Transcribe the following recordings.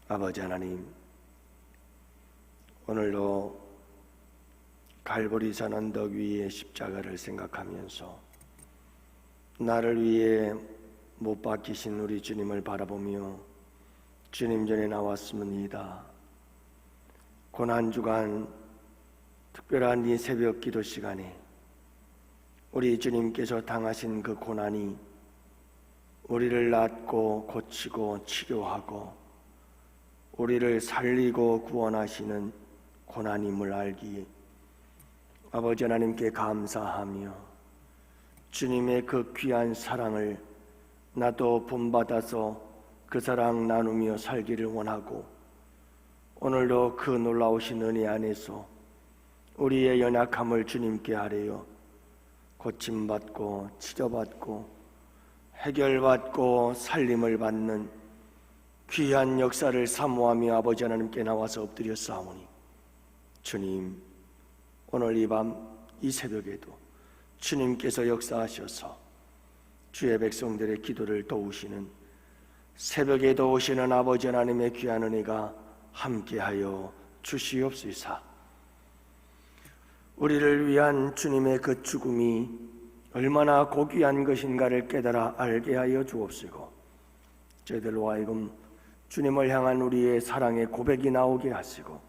아버지 하나님, 오늘도 갈보리 산 언덕 위의 십자가를 생각하면서 나를 위해 못 박히신 우리 주님을 바라보며 주님 전에 나왔습니다. 고난주간 특별한 이 새벽 기도 시간에 우리 주님께서 당하신 그 고난이 우리를 낫고 고치고 치료하고 우리를 살리고 구원하시는 고난임을 알기에 아버지 하나님께 감사하며 주님의 그 귀한 사랑을 나도 본받아서 그 사랑 나누며 살기를 원하고, 오늘도 그 놀라우신 은혜 안에서 우리의 연약함을 주님께 아뢰어 고침받고 치료받고 해결받고 살림을 받는 귀한 역사를 사모하며 아버지 하나님께 나와서 엎드려 싸우니, 주님, 오늘 이 밤 이 새벽에도 주님께서 역사하셔서 주의 백성들의 기도를 도우시는, 새벽에도 오시는 아버지 하나님의 귀한 은혜가 함께하여 주시옵소서. 우리를 위한 주님의 그 죽음이 얼마나 고귀한 것인가를 깨달아 알게 하여 주옵시고, 저희들로 하여금 주님을 향한 우리의 사랑의 고백이 나오게 하시고,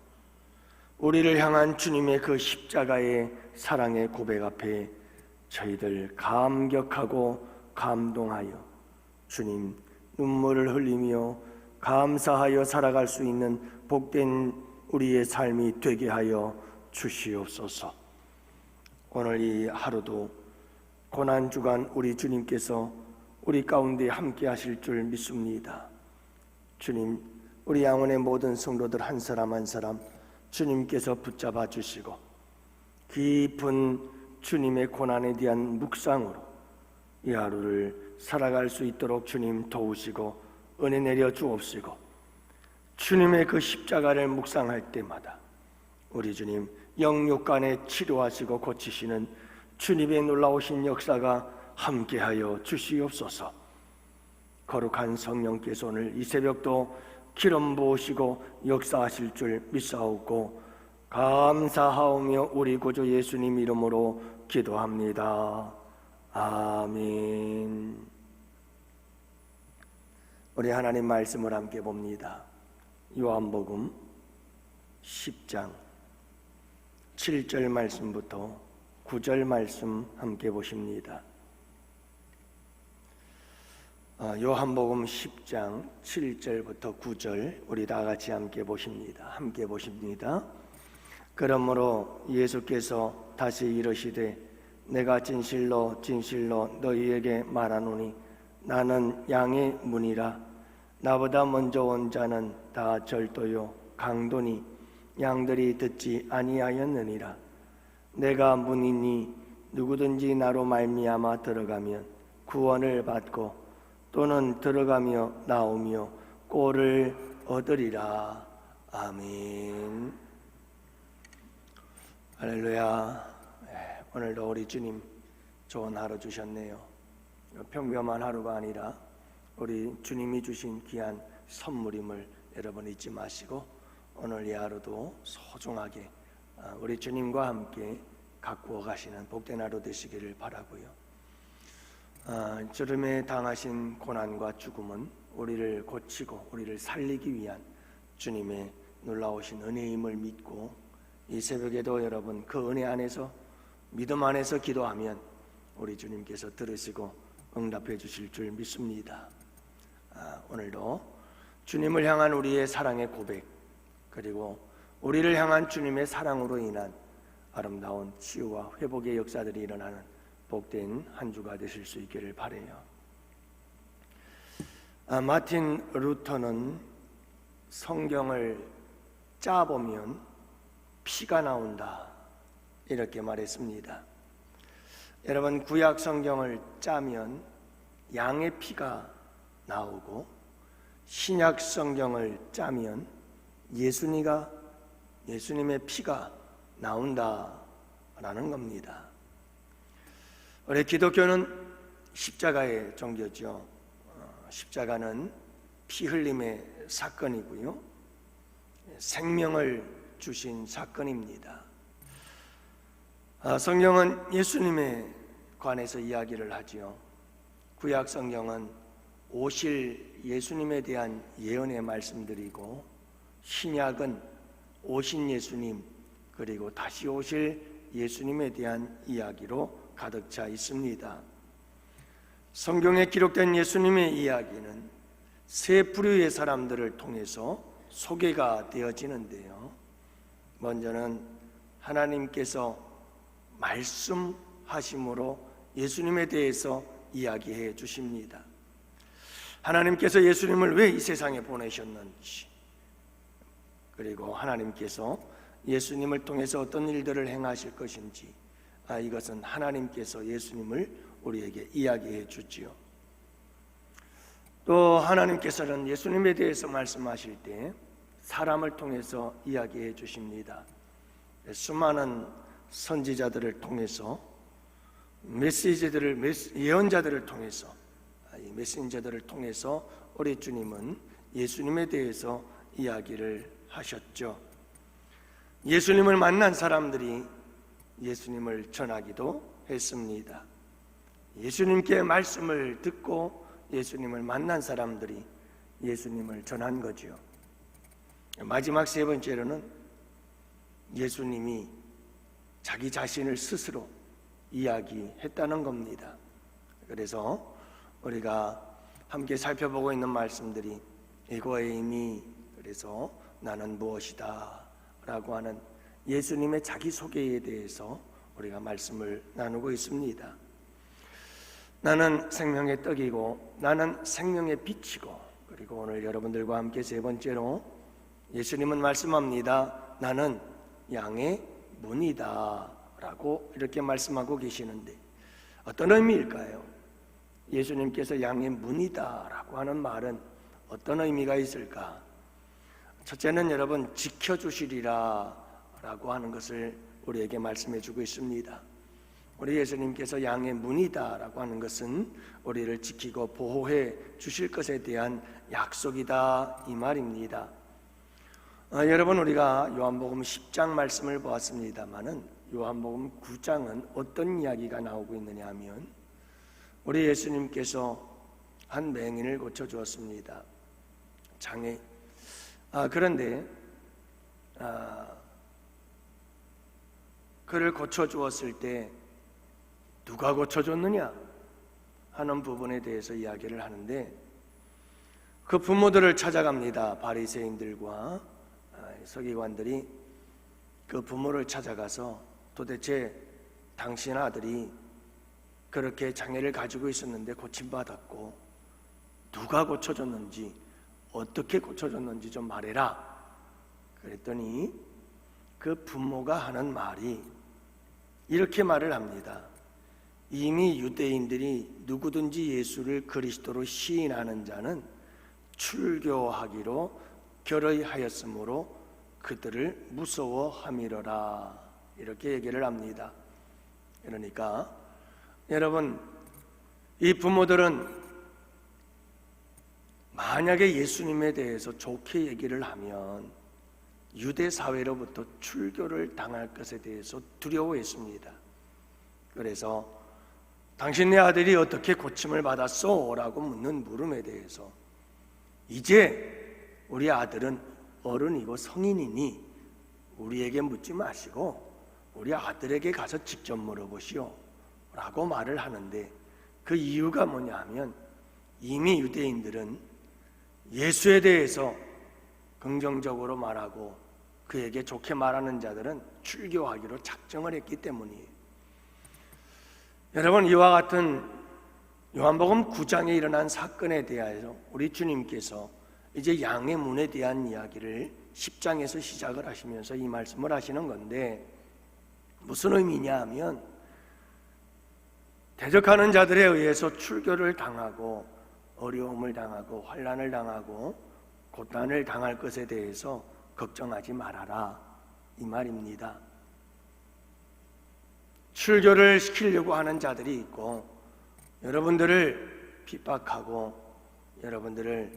우리를 향한 주님의 그 십자가의 사랑의 고백 앞에 저희들 감격하고 감동하여 주님 눈물을 흘리며 감사하여 살아갈 수 있는 복된 우리의 삶이 되게 하여 주시옵소서. 오늘 이 하루도 고난주간 우리 주님께서 우리 가운데 함께 하실 줄 믿습니다. 주님, 우리 양원의 모든 성도들 한 사람 한 사람 주님께서 붙잡아 주시고 깊은 주님의 고난에 대한 묵상으로 이 하루를 살아갈 수 있도록 주님 도우시고 은혜 내려 주옵시고, 주님의 그 십자가를 묵상할 때마다 우리 주님 영육간에 치료하시고 고치시는 주님의 놀라우신 역사가 함께하여 주시옵소서. 거룩한 성령께서 오늘 이 새벽도 기름 부으시고 역사하실 줄 믿사오고 감사하오며 우리 구주 예수님 이름으로 기도합니다. 아멘. 우리 하나님 말씀을 함께 봅니다. 요한복음 10장 7절 말씀부터 9절 말씀 함께 보십니다. 요한복음 10장 7절부터 9절 우리 다 같이 함께 보십니다. 함께 보십니다. 그러므로 예수께서 다시 이르시되 내가 진실로 진실로 너희에게 말하노니 나는 양의 문이라. 나보다 먼저 온 자는 다 절도요 강도니 양들이 듣지 아니하였느니라. 내가 문이니 누구든지 나로 말미암아 들어가면 구원을 받고 또는 들어가며 나오며 꼴을 얻으리라. 아멘. 할렐루야. 오늘도 우리 주님 좋은 하루 주셨네요. 평범한 하루가 아니라 우리 주님이 주신 귀한 선물임을 여러분 잊지 마시고 오늘 이 하루도 소중하게 우리 주님과 함께 가꾸어 가시는 복된 하루 되시기를 바라고요. 주름에 당하신 고난과 죽음은 우리를 고치고 우리를 살리기 위한 주님의 놀라우신 은혜임을 믿고, 이 새벽에도 여러분 그 은혜 안에서 믿음 안에서 기도하면 우리 주님께서 들으시고 응답해 주실 줄 믿습니다. 오늘도 주님을 향한 우리의 사랑의 고백, 그리고 우리를 향한 주님의 사랑으로 인한 아름다운 치유와 회복의 역사들이 일어나는 복된 한 주가 되실 수 있기를 바라요. 마틴 루터는 성경을 짜보면 피가 나온다 이렇게 말했습니다. 여러분, 구약 성경을 짜면 양의 피가 나오고 신약 성경을 짜면 예수님의 피가 나온다라는 겁니다. 우리 기독교는 십자가의 종교죠. 십자가는 피 흘림의 사건이고요, 생명을 주신 사건입니다. 성경은 예수님에 관해서 이야기를 하지요. 구약 성경은 오실 예수님에 대한 예언의 말씀들이고, 신약은 오신 예수님 그리고 다시 오실 예수님에 대한 이야기로 가득 차 있습니다. 성경에 기록된 예수님의 이야기는 세 부류의 사람들을 통해서 소개가 되어지는데요, 먼저는 하나님께서 말씀하심으로 예수님에 대해서 이야기해 주십니다. 하나님께서 예수님을 왜 이 세상에 보내셨는지, 그리고 하나님께서 예수님을 통해서 어떤 일들을 행하실 것인지, 이것은 하나님께서 예수님을 우리에게 이야기해 주지요. 또 하나님께서는 예수님에 대해서 말씀하실 때 사람을 통해서 이야기해 주십니다. 수많은 선지자들을 통해서, 예언자들을 통해서, 이 메신저들을 통해서 우리 주님은 예수님에 대해서 이야기를 하셨죠. 예수님을 만난 사람들이 예수님을 전하기도 했습니다. 예수님께 말씀을 듣고 예수님을 만난 사람들이 예수님을 전한 거죠. 마지막 세 번째로는 예수님이 자기 자신을 스스로 이야기했다는 겁니다. 그래서 우리가 함께 살펴보고 있는 말씀들이 에고에이미, 그래서 나는 무엇이다 라고 하는 예수님의 자기소개에 대해서 우리가 말씀을 나누고 있습니다. 나는 생명의 떡이고 나는 생명의 빛이고, 그리고 오늘 여러분들과 함께 세 번째로 예수님은 말씀합니다. 나는 양의 문이다 라고 이렇게 말씀하고 계시는데, 어떤 의미일까요? 예수님께서 양의 문이다 라고 하는 말은 어떤 의미가 있을까? 첫째는 여러분, 지켜주시리라 라고 하는 것을 우리에게 말씀해 주고 있습니다. 우리 예수님께서 양의 문이다 라고 하는 것은 우리를 지키고 보호해 주실 것에 대한 약속이다, 이 말입니다. 여러분, 우리가 요한복음 10장 말씀을 보았습니다마는 요한복음 9장은 어떤 이야기가 나오고 있느냐 하면, 우리 예수님께서 한 맹인을 고쳐주었습니다. 장애. 그런데 그를 고쳐주었을 때 누가 고쳐줬느냐 하는 부분에 대해서 이야기를 하는데, 그 부모들을 찾아갑니다. 바리새인들과 서기관들이 그 부모를 찾아가서 도대체 당신 아들이 그렇게 장애를 가지고 있었는데 고침받았고 누가 고쳐줬는지, 어떻게 고쳐줬는지 좀 말해라. 그랬더니 그 부모가 하는 말이 이렇게 말을 합니다. 이미 유대인들이 누구든지 예수를 그리스도로 시인하는 자는 출교하기로 결의하였으므로 그들을 무서워함이로라, 이렇게 얘기를 합니다. 그러니까 여러분, 이 부모들은 만약에 예수님에 대해서 좋게 얘기를 하면 유대 사회로부터 출교를 당할 것에 대해서 두려워했습니다. 그래서 당신네 아들이 어떻게 고침을 받았소? 라고 묻는 물음에 대해서, 이제 우리 아들은 어른이고 성인이니 우리에게 묻지 마시고 우리 아들에게 가서 직접 물어보시오 라고 말을 하는데, 그 이유가 뭐냐 하면, 이미 유대인들은 예수에 대해서 긍정적으로 말하고 그에게 좋게 말하는 자들은 출교하기로 작정을 했기 때문이에요. 여러분, 이와 같은 요한복음 9장에 일어난 사건에 대하여 우리 주님께서 이제 양의 문에 대한 이야기를 10장에서 시작을 하시면서 이 말씀을 하시는 건데, 무슨 의미냐 하면, 대적하는 자들에 의해서 출교를 당하고 어려움을 당하고 환난을 당하고 고난을 당할 것에 대해서 걱정하지 말아라, 이 말입니다. 출교를 시키려고 하는 자들이 있고, 여러분들을 핍박하고 여러분들을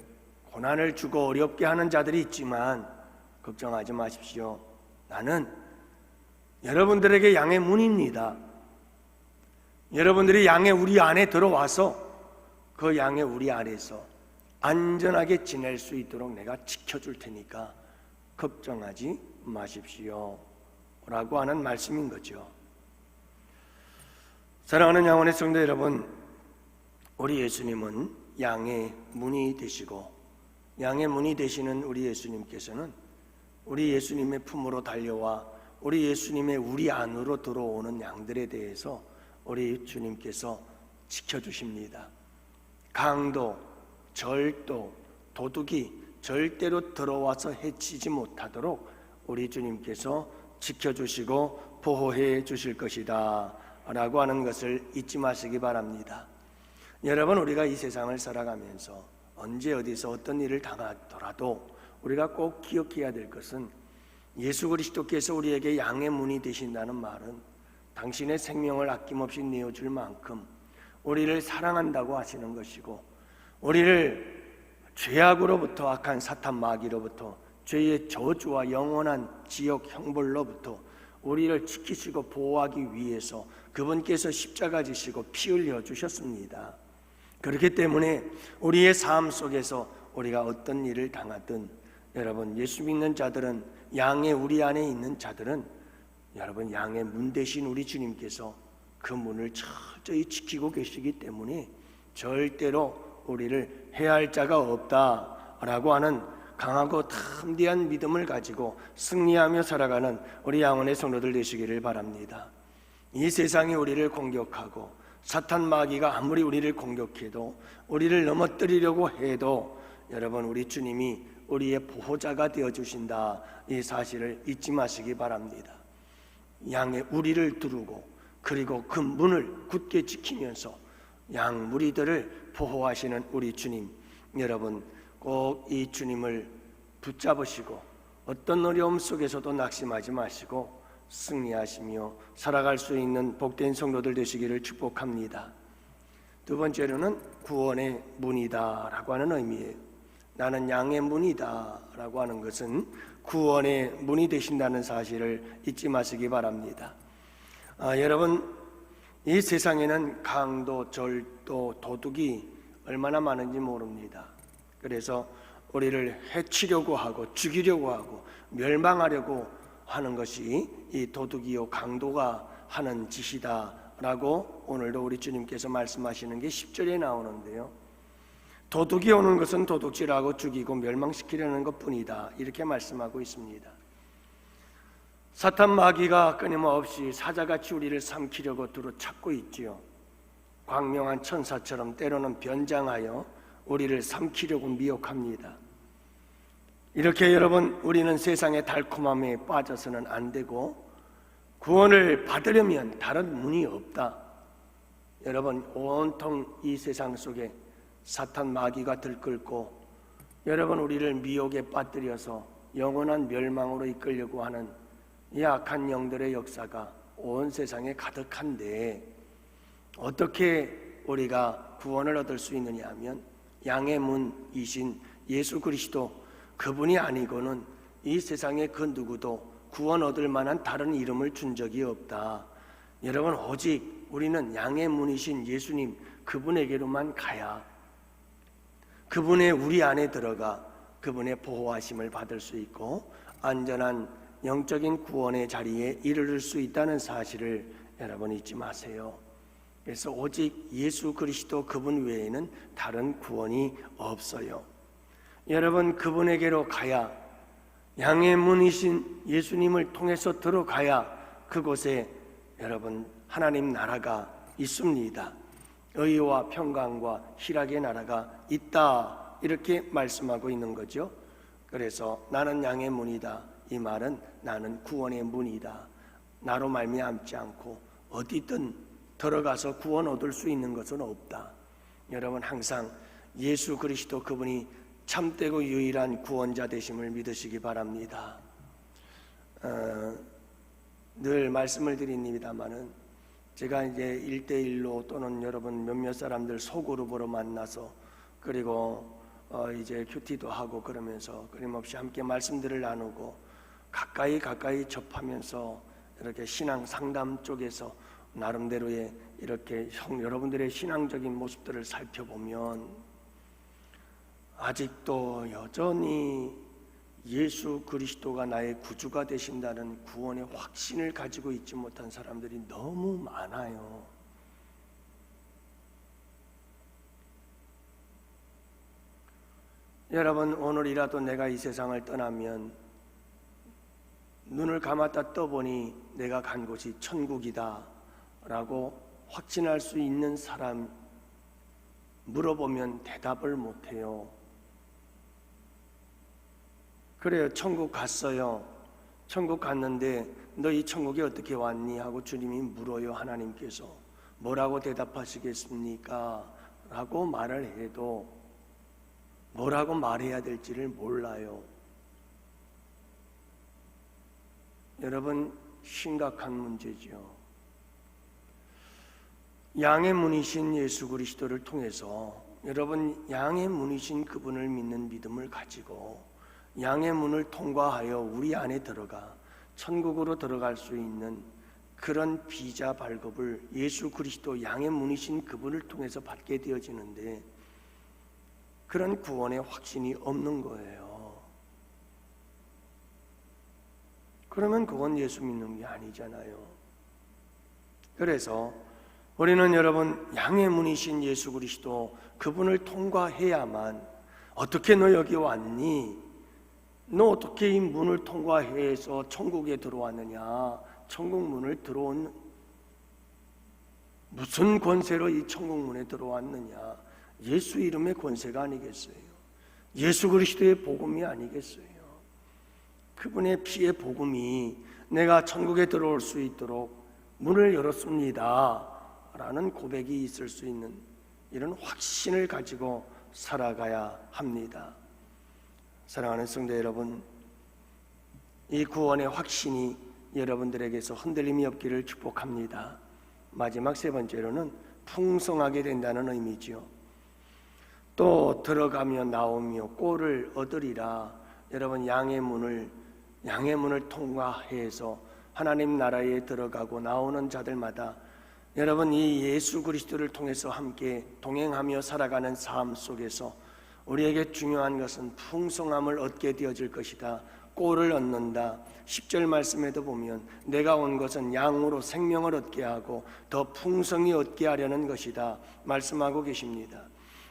고난을 주고 어렵게 하는 자들이 있지만 걱정하지 마십시오. 나는 여러분들에게 양의 문입니다. 여러분들이 양의 우리 안에 들어와서 그 양의 우리 안에서 안전하게 지낼 수 있도록 내가 지켜줄 테니까 걱정하지 마십시오 라고 하는 말씀인 거죠. 사랑하는 양원의 성도 여러분, 우리 예수님은 양의 문이 되시고 양의 문이 되시는 우리 예수님께서는 우리 예수님의 품으로 달려와 우리 예수님의 우리 안으로 들어오는 양들에 대해서 우리 주님께서 지켜주십니다. 강도, 절도, 도둑이 절대로 들어와서 해치지 못하도록 우리 주님께서 지켜주시고 보호해 주실 것이다 라고 하는 것을 잊지 마시기 바랍니다. 여러분, 우리가 이 세상을 살아가면서 언제 어디서 어떤 일을 당하더라도 우리가 꼭 기억해야 될 것은 예수 그리스도께서 우리에게 양의 문이 되신다는 말은 당신의 생명을 아낌없이 내어줄 만큼 우리를 사랑한다고 하시는 것이고, 우리를 죄악으로부터, 악한 사탄 마귀로부터, 죄의 저주와 영원한 지옥 형벌로부터 우리를 지키시고 보호하기 위해서 그분께서 십자가 지시고 피 흘려 주셨습니다. 그렇기 때문에 우리의 삶 속에서 우리가 어떤 일을 당하든, 여러분, 예수 믿는 자들은, 양의 우리 안에 있는 자들은, 여러분, 양의 문 대신 우리 주님께서 그 문을 철저히 지키고 계시기 때문에 절대로 우리를 해할 자가 없다라고 하는 강하고 담대한 믿음을 가지고 승리하며 살아가는 우리 양원의 성도들 되시기를 바랍니다. 이 세상이 우리를 공격하고 사탄 마귀가 아무리 우리를 공격해도, 우리를 넘어뜨리려고 해도, 여러분, 우리 주님이 우리의 보호자가 되어주신다, 이 사실을 잊지 마시기 바랍니다. 양의 우리를 두르고 그리고 그 문을 굳게 지키면서 양 무리들을 보호하시는 우리 주님, 여러분 꼭 이 주님을 붙잡으시고 어떤 어려움 속에서도 낙심하지 마시고 승리하시며 살아갈 수 있는 복된 성도들 되시기를 축복합니다. 두 번째로는 구원의 문이다 라고 하는 의미예요. 나는 양의 문이다 라고 하는 것은 구원의 문이 되신다는 사실을 잊지 마시기 바랍니다. 여러분, 이 세상에는 강도, 절도, 도둑이 얼마나 많은지 모릅니다. 그래서 우리를 해치려고 하고 죽이려고 하고 멸망하려고 하는 것이 이 도둑이요 강도가 하는 짓이다 라고 오늘도 우리 주님께서 말씀하시는 게 10절에 나오는데요, 도둑이 오는 것은 도둑질하고 죽이고 멸망시키려는 것뿐이다, 이렇게 말씀하고 있습니다. 사탄 마귀가 끊임없이 사자같이 우리를 삼키려고 두루 찾고 있지요. 광명한 천사처럼 때로는 변장하여 우리를 삼키려고 미혹합니다. 이렇게 여러분, 우리는 세상의 달콤함에 빠져서는 안 되고 구원을 받으려면 다른 문이 없다. 여러분, 온통 이 세상 속에 사탄 마귀가 들끓고 여러분, 우리를 미혹에 빠뜨려서 영원한 멸망으로 이끌려고 하는 이 악한 영들의 역사가 온 세상에 가득한데, 어떻게 우리가 구원을 얻을 수 있느냐 하면 양의 문이신 예수 그리스도, 그분이 아니고는 이 세상에 그 누구도 구원 얻을 만한 다른 이름을 준 적이 없다. 여러분, 오직 우리는 양의 문이신 예수님, 그분에게로만 가야 그분의 우리 안에 들어가 그분의 보호하심을 받을 수 있고 안전한 영적인 구원의 자리에 이르를 수 있다는 사실을 여러분 잊지 마세요. 그래서 오직 예수 그리스도 그분 외에는 다른 구원이 없어요. 여러분, 그분에게로 가야, 양의 문이신 예수님을 통해서 들어가야 그곳에 여러분 하나님 나라가 있습니다. 의와 평강과 희락의 나라가 있다, 이렇게 말씀하고 있는 거죠. 그래서 나는 양의 문이다, 이 말은 나는 구원의 문이다. 나로 말미암지 않고 어디든 들어가서 구원 얻을 수 있는 것은 없다. 여러분, 항상 예수 그리스도 그분이 참되고 유일한 구원자 되심을 믿으시기 바랍니다. 늘 말씀을 드립니다마는 제가 이제 1대1로 또는 여러분 몇몇 사람들 소그룹으로 만나서 그리고 이제 큐티도 하고 그러면서 끊임없이 함께 말씀들을 나누고 가까이 접하면서 이렇게 신앙 상담 쪽에서 나름대로의 이렇게 여러분들의 신앙적인 모습들을 살펴보면 아직도 여전히 예수 그리스도가 나의 구주가 되신다는 구원의 확신을 가지고 있지 못한 사람들이 너무 많아요. 여러분, 오늘이라도 내가 이 세상을 떠나면 눈을 감았다 떠보니 내가 간 곳이 천국이다 라고 확신할 수 있는 사람 물어보면 대답을 못해요. 그래요, 천국 갔어요. 천국 갔는데 너 이 천국에 어떻게 왔니? 하고 주님이 물어요. 하나님께서 뭐라고 대답하시겠습니까? 라고 말을 해도 뭐라고 말해야 될지를 몰라요. 여러분, 심각한 문제죠. 양의 문이신 예수 그리스도를 통해서 여러분, 양의 문이신 그분을 믿는 믿음을 가지고 양의 문을 통과하여 우리 안에 들어가 천국으로 들어갈 수 있는 그런 비자 발급을 예수 그리스도 양의 문이신 그분을 통해서 받게 되어지는데 그런 구원의 확신이 없는 거예요. 그러면 그건 예수 믿는 게 아니잖아요. 그래서 우리는 여러분, 양의 문이신 예수 그리스도 그분을 통과해야만, 어떻게 너 여기 왔니? 너 어떻게 이 문을 통과해서 천국에 들어왔느냐? 천국 문을 들어온 무슨 권세로 이 천국 문에 들어왔느냐? 예수 이름의 권세가 아니겠어요? 예수 그리스도의 복음이 아니겠어요? 그분의 피의 복음이 내가 천국에 들어올 수 있도록 문을 열었습니다 라는 고백이 있을 수 있는 이런 확신을 가지고 살아가야 합니다. 사랑하는 성도 여러분, 이 구원의 확신이 여러분들에게서 흔들림이 없기를 축복합니다. 마지막 세 번째로는 풍성하게 된다는 의미지요. 또 들어가며 나오며 꼴을 얻으리라. 여러분, 양의 문을 통과해서 하나님 나라에 들어가고 나오는 자들마다 여러분, 이 예수 그리스도를 통해서 함께 동행하며 살아가는 삶 속에서 우리에게 중요한 것은 풍성함을 얻게 되어질 것이다. 꼴을 얻는다. 10절 말씀에도 보면 내가 온 것은 양으로 생명을 얻게 하고 더 풍성히 얻게 하려는 것이다 말씀하고 계십니다.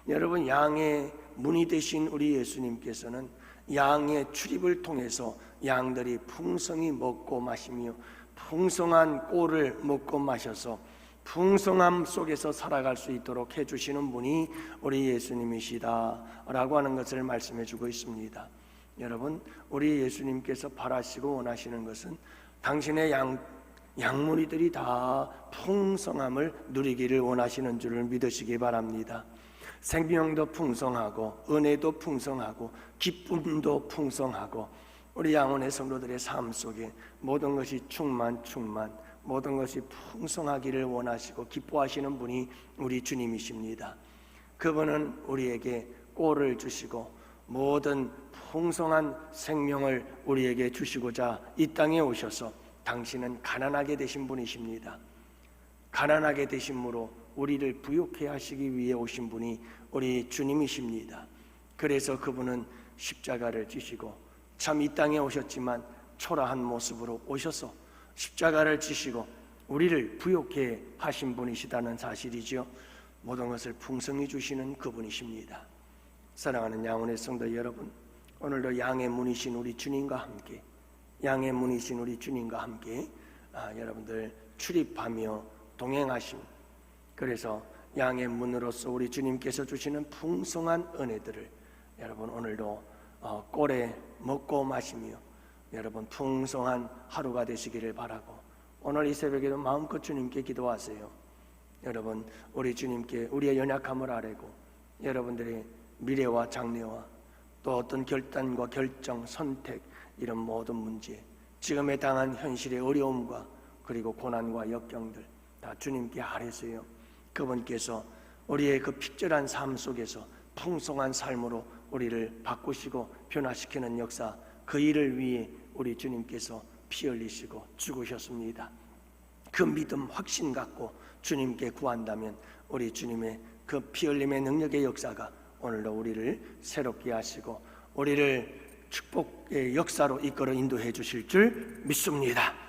여러분, 양의 문이 되신 우리 예수님께서는 양의 출입을 통해서 양들이 풍성히 먹고 마시며 풍성한 꼴을 먹고 마셔서 풍성함 속에서 살아갈 수 있도록 해주시는 분이 우리 예수님이시다 라고 하는 것을 말씀해 주고 있습니다. 여러분, 우리 예수님께서 바라시고 원하시는 것은 당신의 양무리들이 다 풍성함을 누리기를 원하시는 줄을 믿으시기 바랍니다. 생명도 풍성하고 은혜도 풍성하고 기쁨도 풍성하고 우리 양원의 성도들의 삶 속에 모든 것이 충만 모든 것이 풍성하기를 원하시고 기뻐하시는 분이 우리 주님이십니다. 그분은 우리에게 꼴을 주시고 모든 풍성한 생명을 우리에게 주시고자 이 땅에 오셔서 당신은 가난하게 되신 분이십니다. 가난하게 되심으로 우리를 부욕해 하시기 위해 오신 분이 우리 주님이십니다. 그래서 그분은 십자가를 지시고 참 이 땅에 오셨지만 초라한 모습으로 오셔서 십자가를 지시고 우리를 부욕해 하신 분이시다는 사실이죠. 모든 것을 풍성히 주시는 그분이십니다. 사랑하는 양원의 성도 여러분, 오늘도 양의 문이신 우리 주님과 함께 여러분들 출입하며 동행하심, 그래서 양의 문으로서 우리 주님께서 주시는 풍성한 은혜들을 여러분 오늘도 꼴에 먹고 마시며 여러분 풍성한 하루가 되시기를 바라고, 오늘 이 새벽에도 마음껏 주님께 기도하세요. 여러분, 우리 주님께 우리의 연약함을 아뢰고 여러분들의 미래와 장래와 또 어떤 결단과 결정, 선택, 이런 모든 문제, 지금에 당한 현실의 어려움과 그리고 고난과 역경들 다 주님께 아뢰세요. 그분께서 우리의 그 핍절한 삶 속에서 풍성한 삶으로 우리를 바꾸시고 변화시키는 역사, 그 일을 위해 우리 주님께서 피 흘리시고 죽으셨습니다. 그 믿음 확신 갖고 주님께 구한다면 우리 주님의 그 피 흘림의 능력의 역사가 오늘도 우리를 새롭게 하시고 우리를 축복의 역사로 이끌어 인도해 주실 줄 믿습니다.